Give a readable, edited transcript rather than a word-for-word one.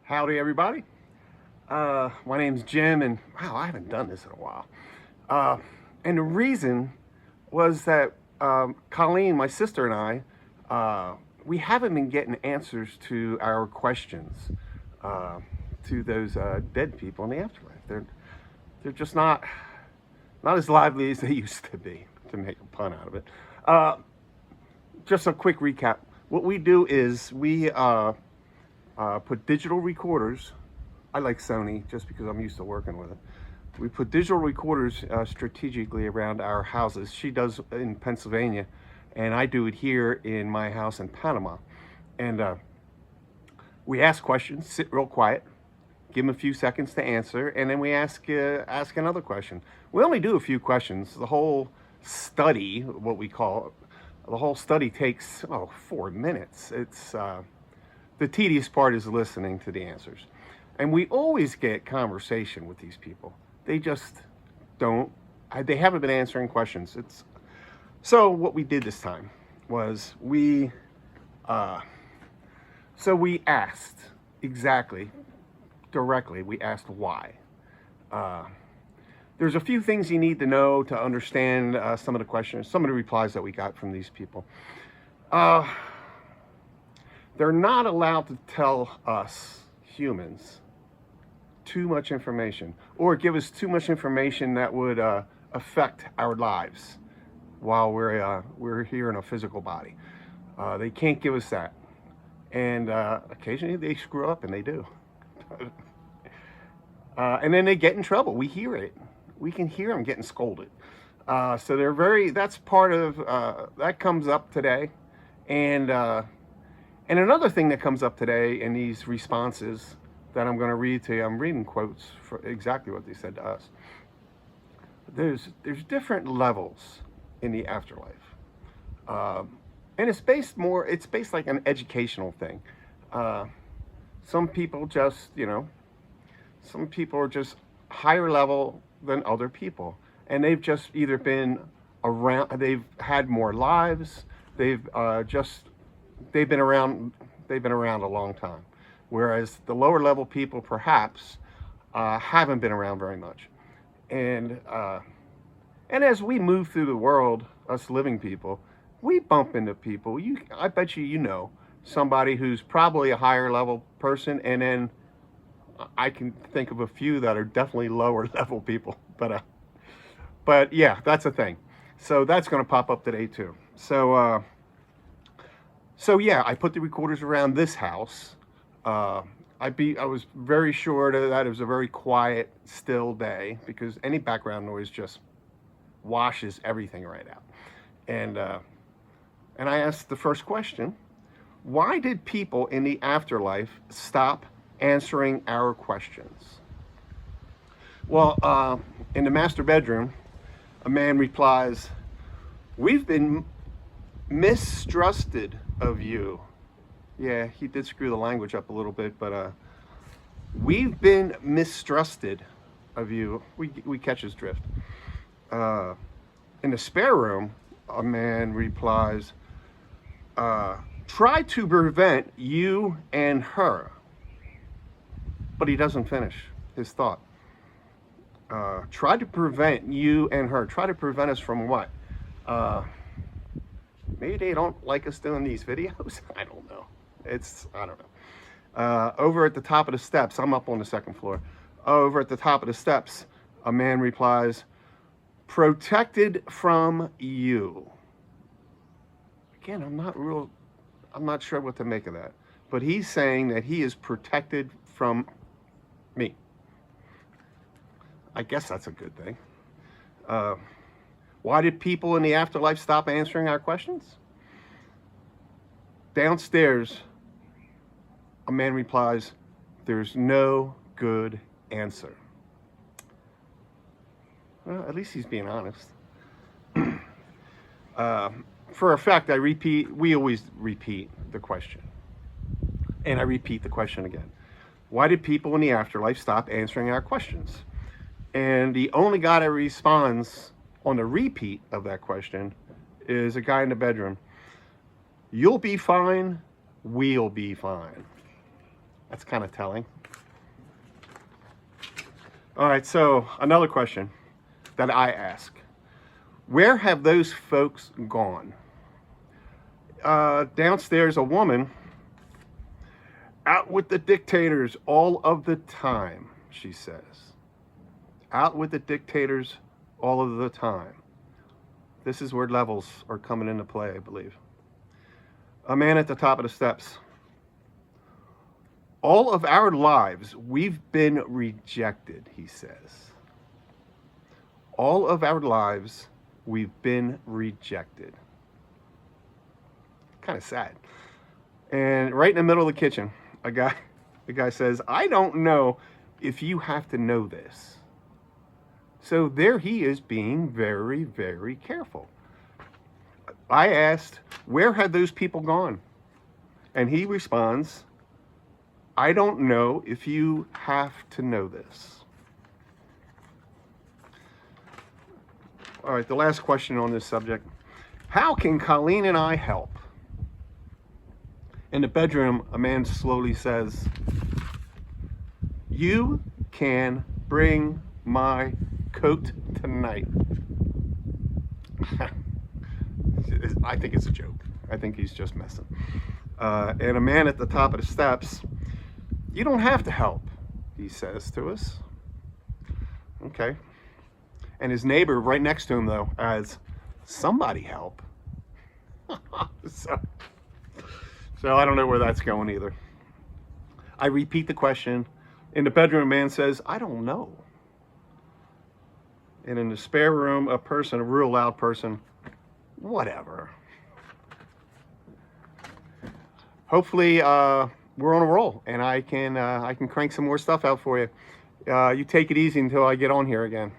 Howdy, everybody. My name's Jim, and wow, I haven't done this in a while. Uh, and the reason was that Colleen, my sister, and we haven't been getting answers to our questions uh, to those dead people in the afterlife. They're just not as lively as they used to be, to make a pun out of it. Uh, just a quick recap. What we do is we put digital recorders. I like Sony just because I'm used to working with it. We put digital recorders strategically around our houses. She does in Pennsylvania, and I do it here in my house in Panama. And we ask questions, sit real quiet, give them a few seconds to answer, and then we ask another question. We only do a few questions. The whole study, what we call the whole study takes 4 minutes. It's the tedious part is listening to the answers. And we always get conversation with these people. They just don't, they haven't been answering questions. So what we did this time was we asked directly, we asked why. There's a few things you need to know to understand some of the questions, some of the replies that we got from these people. They're not allowed to tell us humans too much information or give us too much information that would affect our lives while we're here in a physical body. They can't give us that. And occasionally they screw up, and they do. And then they get in trouble. We hear it. We can hear them getting scolded. So that's part of, that comes up today. And another thing that comes up today in these responses that I'm going to read to you, I'm reading quotes for exactly what they said to us. There's different levels in the afterlife. And it's based like an educational thing. Some people some people are just higher level than other people. And they've just either been around, they've had more lives, they've been around a long time, whereas the lower level people perhaps haven't been around very much. And as we move through the world, us living people, we bump into people. I bet you know somebody who's probably a higher level person, and then I can think of a few that are definitely lower level people. But yeah, that's a thing. So that's going to pop up today too. So yeah, I put the recorders around this house. I was very sure that it was a very quiet, still day, because any background noise just washes everything right out. And I asked the first question: why did people in the afterlife stop answering our questions? Well, in the master bedroom, a man replies, "We've been mistrusted of you." Yeah, he did screw the language up a little bit, but we've been mistrusted of you. We catch his drift. In the spare room, a man replies, "Try to prevent you and her." But he doesn't finish his thought. Try to prevent you and her. Try to prevent us from what? Maybe they don't like us doing these videos. I don't know. I don't know. Over at the top of the steps, I'm up on the second floor. Over at the top of the steps, a man replies, "Protected from you." Again, I'm not sure what to make of that. But he's saying that he is protected from me. I guess that's a good thing. Why did people in the afterlife stop answering our questions? Downstairs, a man replies, "There's no good answer." Well, at least he's being honest. For a fact, we always repeat the question. And I repeat the question again. Why did people in the afterlife stop answering our questions? And the only guy that responds on the repeat of that question is a guy in the bedroom. "You'll be fine, we'll be fine." That's kind of telling. All right, so another question that I ask. Where have those folks gone? Downstairs, a woman, out with the dictators all of the time, she says. Out with the dictators all of the time. This is where levels are coming into play, I believe. A man at the top of the steps. All of our lives, we've been rejected, he says. All of our lives, we've been rejected. Kind of sad. And right in the middle of the kitchen, the guy says, I don't know if you have to know this. So there he is being very, very careful. I asked, where had those people gone? And he responds, I don't know if you have to know this. All right, the last question on this subject. How can Colleen and I help? In the bedroom, a man slowly says, you can bring my coat tonight. I think it's a joke. I think he's just messing. And a man at the top of the steps, you don't have to help, he says to us. Okay. And his neighbor right next to him, though, as somebody help. So I don't know where that's going either. I repeat the question. In the bedroom, a man says, I don't know. And in the spare room, a real loud person, whatever. Hopefully, we're on a roll, and I can crank some more stuff out for you. You take it easy until I get on here again.